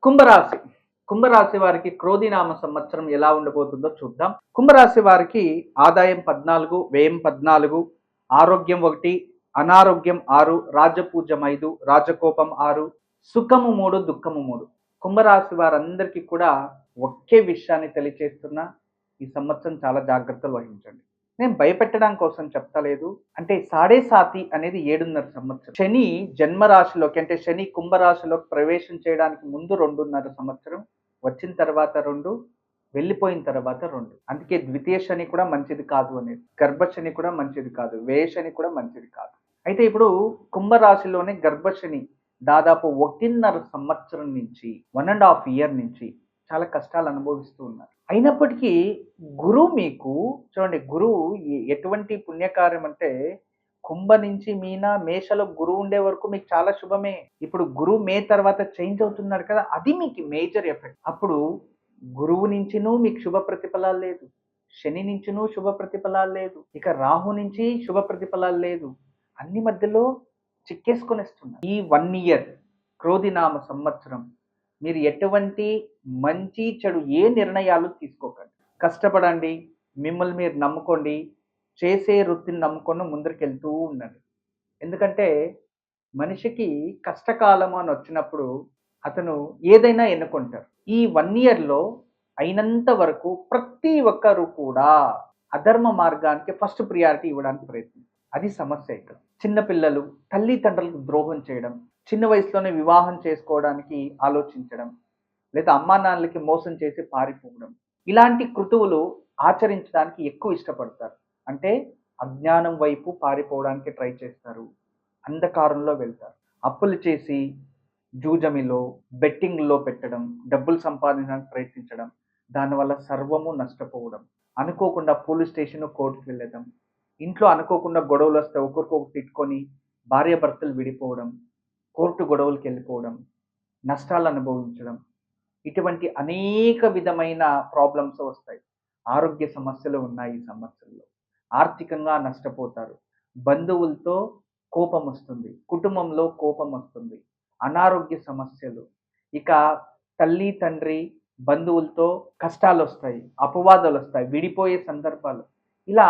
కుంభరాశి కుంభరాశి వారికి క్రోధినామ సంవత్సరం ఎలా ఉండబోతుందో చూద్దాం. కుంభరాశి వారికి ఆదాయం 14, వ్యయం 14, ఆరోగ్యం 1, అనారోగ్యం 6, రాజపూజ్యం 5, రాజకోపం 6, సుఖము 3, దుఃఖము 3. కుంభరాశి వారందరికీ కూడా ఒకే విషయాన్ని తెలియచేస్తున్నా, ఈ సంవత్సరం చాలా జాగ్రత్తలు వహించండి. నేను భయపెట్టడం కోసం చెప్తలేదు. అంటే సాడే సాతి అనేది 7.5 సంవత్సరం. శని జన్మరాశిలోకి అంటే శని కుంభరాశిలోకి ప్రవేశం చేయడానికి ముందు 2.5 సంవత్సరం, వచ్చిన తర్వాత 2, వెళ్ళిపోయిన తర్వాత 2. అందుకే ద్వితీయ శని కూడా మంచిది కాదు అనేది, గర్భశని కూడా మంచిది కాదు, వ్యయ శని కూడా మంచిది కాదు. అయితే ఇప్పుడు కుంభరాశిలోనే గర్భశని దాదాపు 1.5 సంవత్సరం నుంచి 1.5 ఇయర్ నుంచి చాలా కష్టాలు అనుభవిస్తూ ఉన్నారు. అయినప్పటికీ గురువు మీకు చూడండి, గురువు ఎటువంటి పుణ్యకార్యం అంటే కుంభ నుంచి మీన మేషలో గురువు ఉండే వరకు మీకు చాలా శుభమే. ఇప్పుడు గురువు మే తర్వాత చేంజ్ అవుతున్నాడు కదా, అది మీకు మేజర్ ఎఫెక్ట్. అప్పుడు గురువు నుంచినూ మీకు శుభ ప్రతిఫలాలు లేదు, శని నుంచినూ శుభ ప్రతిఫలాలు లేదు, ఇక రాహు నుంచి శుభ ప్రతిఫలాలు లేదు, అన్ని మధ్యలో చిక్కేసుకొనిస్తున్నారు. ఈ 1 ఇయర్ క్రోధినామ సంవత్సరం మీరు ఎటువంటి మంచి చెడు ఏ నిర్ణయాలు తీసుకోకండి. కష్టపడండి, మిమ్మల్ని మీరు నమ్ముకోండి, చేసే వృత్తిని నమ్ముకొని ముందరికి ఉండండి. ఎందుకంటే మనిషికి కష్టకాలం అని వచ్చినప్పుడు అతను ఏదైనా ఎన్నుకుంటారు. ఈ 1 ఇయర్లో అయినంత వరకు ప్రతి ఒక్కరు కూడా అధర్మ మార్గానికి ఫస్ట్ ప్రియారిటీ ఇవ్వడానికి ప్రయత్నిస్తారు. అది సమస్య ఇక్కడ. చిన్నపిల్లలు తల్లిదండ్రులకు ద్రోహం చేయడం, చిన్న వయసులోనే వివాహం చేసుకోవడానికి ఆలోచించడం, లేదా అమ్మా నాన్నలకి మోసం చేసి పారిపోవడం, ఇలాంటి కృతువులు ఆచరించడానికి ఎక్కువ ఇష్టపడతారు. అంటే అజ్ఞానం వైపు పారిపోవడానికి ట్రై చేస్తారు, అంధకారంలో వెళ్తారు, అప్పులు చేసి జూజమిలో బెట్టింగ్లో పెట్టడం, డబ్బులు సంపాదించడానికి ప్రయత్నించడం, దానివల్ల సర్వము నష్టపోవడం, అనుకోకుండా పోలీస్ స్టేషన్ కోర్టుకు వెళ్ళడం, ఇంట్లో అనుకోకుండా గొడవలు వస్తే ఒకరికొకరు తిట్టుకొని భార్యాభర్తలు విడిపోవడం, కోర్టు గొడవలకు వెళ్ళిపోవడం, నష్టాలు అనుభవించడం, ఇటువంటి అనేక విధమైన ప్రాబ్లమ్స్ వస్తాయి. ఆరోగ్య సమస్యలు ఉన్నాయి ఈ సంవత్సరంలో, ఆర్థికంగా నష్టపోతారు, బంధువులతో కోపం వస్తుంది, కుటుంబంలో కోపం వస్తుంది, అనారోగ్య సమస్యలు, ఇక తల్లి తండ్రి బంధువులతో కష్టాలు వస్తాయి, అపవాదాలు వస్తాయి, విడిపోయే సందర్భాలు. ఇలా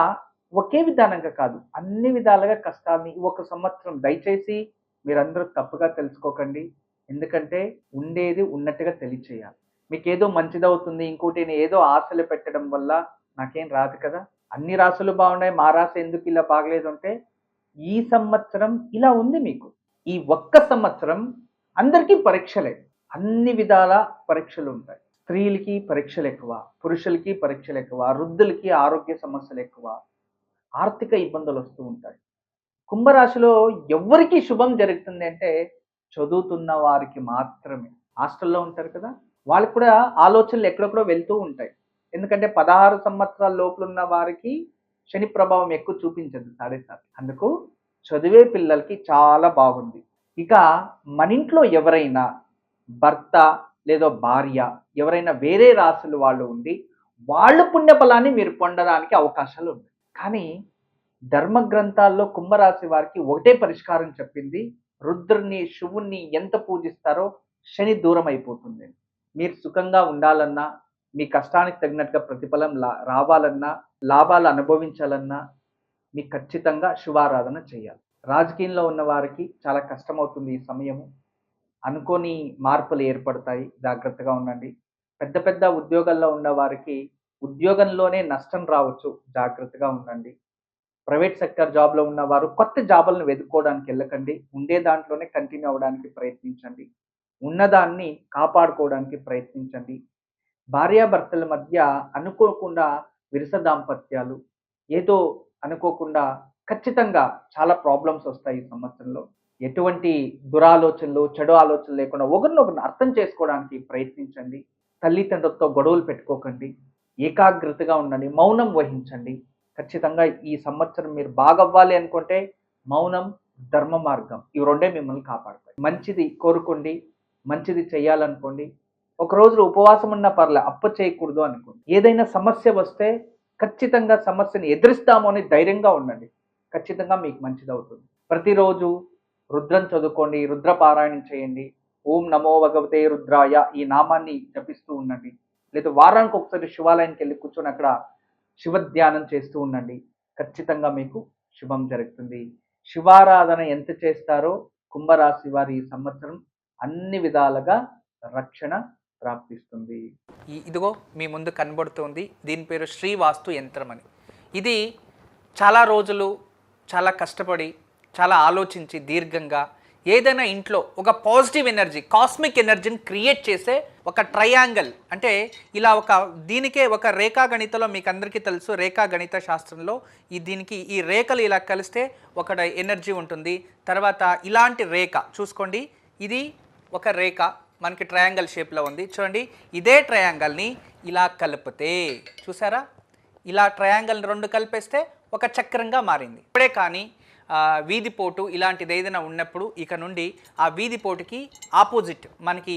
ఒకే విధానంగా కాదు, అన్ని విధాలుగా కష్టాన్ని ఒక సంవత్సరం దయచేసి మీరందరూ తప్పుగా తెలుసుకోకండి. ఎందుకంటే ఉండేది ఉన్నట్టుగా తెలియచేయాలి. మీకు ఏదో మంచిదవుతుంది, ఇంకోటి ఏదో ఆశలు పెట్టడం వల్ల నాకేం రాదు కదా, అన్ని రాసులు బాగున్నాయి మా రాశి ఎందుకు ఇలా బాగలేదు అంటే, ఈ సంవత్సరం ఇలా ఉంది మీకు. ఈ ఒక్క సంవత్సరం అందరికీ పరీక్షలే, అన్ని విధాల పరీక్షలు ఉంటాయి. స్త్రీలకి పరీక్షలు ఎక్కువ, పురుషులకి పరీక్షలు ఎక్కువ, వృద్ధులకి ఆరోగ్య సమస్యలు ఎక్కువ, ఆర్థిక ఇబ్బందులు వస్తూ ఉంటాయి. కుంభరాశిలో ఎవరికి శుభం జరుగుతుంది అంటే చదువుతున్న వారికి మాత్రమే. హాస్టల్లో ఉంటారు కదా, వాళ్ళకి కూడా ఆలోచనలు ఎక్కడెక్కడో వెళ్తూ ఉంటాయి. ఎందుకంటే 16 సంవత్సరాల లోపల ఉన్న వారికి శని ప్రభావం ఎక్కువ చూపించదు సాడేసారి. అందుకు చదివే పిల్లలకి చాలా బాగుంది. ఇక మన ఇంట్లో ఎవరైనా భర్త లేదా భార్య ఎవరైనా వేరే రాశులు వాళ్ళు ఉండి వాళ్ళు పుణ్యఫలాన్ని మీరు పొందడానికి అవకాశాలు ఉన్నాయి. కానీ ధర్మ గ్రంథాల్లో కుంభరాశి వారికి ఒకటే పరిష్కారం చెప్పింది, రుద్రుని శివుణ్ణి ఎంత పూజిస్తారో శని దూరం అయిపోతుంది. మీరు సుఖంగా ఉండాలన్నా, మీ కష్టానికి తగినట్టుగా ప్రతిఫలం రావాలన్నా, లాభాలు అనుభవించాలన్నా మీకు ఖచ్చితంగా శివారాధన చేయాలి. రాజకీయంలో ఉన్న వారికి చాలా కష్టమవుతుంది ఈ సమయము, అనుకోని మార్పులు ఏర్పడతాయి, జాగ్రత్తగా ఉండండి. పెద్ద పెద్ద ఉద్యోగాల్లో ఉన్న వారికి ఉద్యోగంలోనే నష్టం రావచ్చు, జాగ్రత్తగా ఉండండి. ప్రైవేట్ సెక్టర్ జాబ్లో ఉన్నవారు కొత్త జాబులను వెతుక్కోవడానికి వెళ్ళకండి, ఉండే దాంట్లోనే కంటిన్యూ అవ్వడానికి ప్రయత్నించండి, ఉన్నదాన్ని కాపాడుకోవడానికి ప్రయత్నించండి. భార్యాభర్తల మధ్య అనుకోకుండా విరస దాంపత్యాలు, ఏదో అనుకోకుండా ఖచ్చితంగా చాలా ప్రాబ్లమ్స్ వస్తాయి ఈ సంవత్సరంలో. ఎటువంటి దురాలోచనలు చెడు ఆలోచనలు లేకుండా ఒకరినొకరిని అర్థం చేసుకోవడానికి ప్రయత్నించండి. తల్లిదండ్రులతో గొడవలు పెట్టుకోకండి, ఏకాగ్రతగా ఉండండి, మౌనం వహించండి. ఖచ్చితంగా ఈ సంవత్సరం మీరు బాగవ్వాలి అనుకుంటే మౌనం, ధర్మ మార్గం, ఇవి రెండే మిమ్మల్ని కాపాడతాయి. మంచిది కోరుకోండి, మంచిది చేయాలనుకోండి. ఒక రోజు ఉపవాసం ఉన్నా పర్లే, అప్ప చేయకూడదు అనుకోండి. ఏదైనా సమస్య వస్తే ఖచ్చితంగా సమస్యను ఎదురిస్తాము అని ధైర్యంగా ఉండండి, ఖచ్చితంగా మీకు మంచిది అవుతుంది. ప్రతిరోజు రుద్రం చదువుకోండి, రుద్ర పారాయణం చేయండి, ఓం నమో భగవతే రుద్రాయ ఈ నామాన్ని జపిస్తూ ఉండండి. లేదా వారానికి ఒకసారి శివాలయానికి వెళ్ళి కూర్చొని అక్కడ శివ ధ్యానం చేస్తూ ఉండండి. ఖచ్చితంగా మీకు శుభం జరుగుతుంది. శివారాధన ఎంత చేస్తారో కుంభరాశి వారి ఈ సంవత్సరం అన్ని విధాలుగా రక్షణ ప్రాప్తిస్తుంది. ఇదిగో మీ ముందు కనబడుతుంది, దీని పేరు శ్రీవాస్తు యంత్రం అని. ఇది చాలా రోజులు చాలా కష్టపడి చాలా ఆలోచించి దీర్ఘంగా ఏదైనా ఇంట్లో ఒక పాజిటివ్ ఎనర్జీ, కాస్మిక్ ఎనర్జీని క్రియేట్ చేసే ఒక ట్రయాంగిల్, అంటే ఇలా దీనికే ఒక రేఖాగణితలో మీకు అందరికీ తెలుసు, రేఖాగణిత శాస్త్రంలో దీనికి ఈ రేఖలు ఇలా కలిస్తే ఒక ఎనర్జీ ఉంటుంది. తర్వాత ఇలాంటి రేఖ చూసుకోండి, ఇది ఒక రేఖ మనకి ట్రయాంగిల్ షేప్లో ఉంది చూడండి. ఇదే ట్రయాంగిల్ని ఇలా కలిపితే చూసారా, ఇలా ట్రయాంగిల్ రెండు కలిపేస్తే ఒక చక్రంగా మారింది. ఇప్పుడే కానీ వీధిపోటు ఇలాంటిది ఏదైనా ఉన్నప్పుడు ఇక నుండి ఆ వీధిపోటుకి ఆపోజిట్ మనకి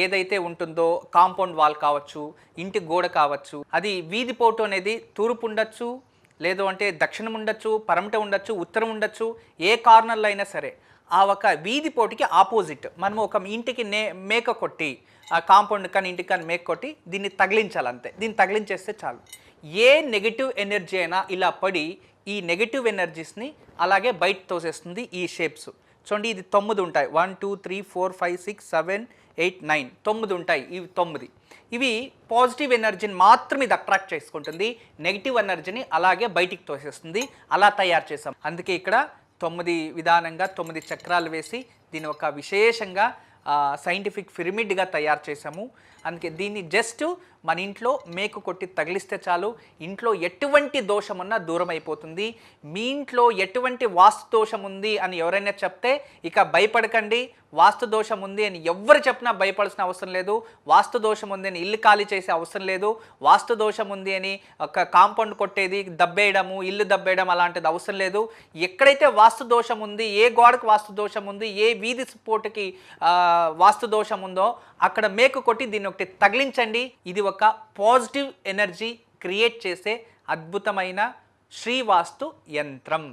ఏదైతే ఉంటుందో కాంపౌండ్ వాల్ కావచ్చు, ఇంటి గోడ కావచ్చు, అది వీధిపోటు అనేది తూర్పు ఉండొచ్చు, లేదు అంటే దక్షిణం ఉండొచ్చు, పరమట ఉండొచ్చు, ఉత్తరం ఉండొచ్చు, ఏ కార్నర్లో అయినా సరే ఆ ఒక వీధిపోటుకి ఆపోజిట్ మనము ఒక ఇంటికి మేక కొట్టి, ఆ కాంపౌండ్ కానీ ఇంటికి కానీ మేక కొట్టి దీన్ని తగిలించాలంతే. దీన్ని తగిలించేస్తే చాలు. ఏ నెగిటివ్ ఎనర్జీ అయినా ఇలా పడి ఈ నెగిటివ్ ఎనర్జీస్ని అలాగే బయట తోసేస్తుంది. ఈ షేప్స్ చూడండి, ఇది 9 ఉంటాయి, 1 2 3 4 5 6 7 8 9 9 ఉంటాయి. ఇవి 9 ఇవి పాజిటివ్ ఎనర్జీని మాత్రం ఇది అట్రాక్ట్ చేసుకుంటుంది, నెగిటివ్ ఎనర్జీని అలాగే బయటికి తోసేస్తుంది. అలా తయారు చేసాం. అందుకే ఇక్కడ 9 విధానంగా 9 చక్రాలు వేసి దీన్ని ఒక విశేషంగా సైంటిఫిక్ పిరమిడ్గా తయారు చేసాము. అందుకే దీన్ని జస్ట్ మన ఇంట్లో మేకు కొట్టి తగిలిస్తే చాలు, ఇంట్లో ఎటువంటి దోషం ఉన్నా దూరం అయిపోతుంది. మీ ఇంట్లో ఎటువంటి వాస్తు దోషం ఉంది అని ఎవరైనా చెప్తే ఇక భయపడకండి. వాస్తు దోషం ఉంది అని ఎవరు చెప్పినా భయపడాల్సిన అవసరం లేదు. వాస్తు దోషం ఉంది అని ఇల్లు ఖాళీ చేసే అవసరం లేదు. వాస్తు దోషం ఉంది అని ఒక కాంపౌండ్ కొట్టేది, దబ్బేయడము, ఇల్లు దబ్బేయడం అలాంటిది అవసరం లేదు. ఎక్కడైతే వాస్తు దోషం ఉంది, ఏ గోడకు వాస్తు దోషం ఉంది, ఏ వీధి పోటుకి వాస్తు దోషం ఉందో అక్కడ మేకు కొట్టి దీన్ని ఒకటి తగిలించండి. ఇది ఒక పాజిటివ్ ఎనర్జీ క్రియేట్ చేసే అద్భుతమైన శ్రీవాస్తు యంత్రం.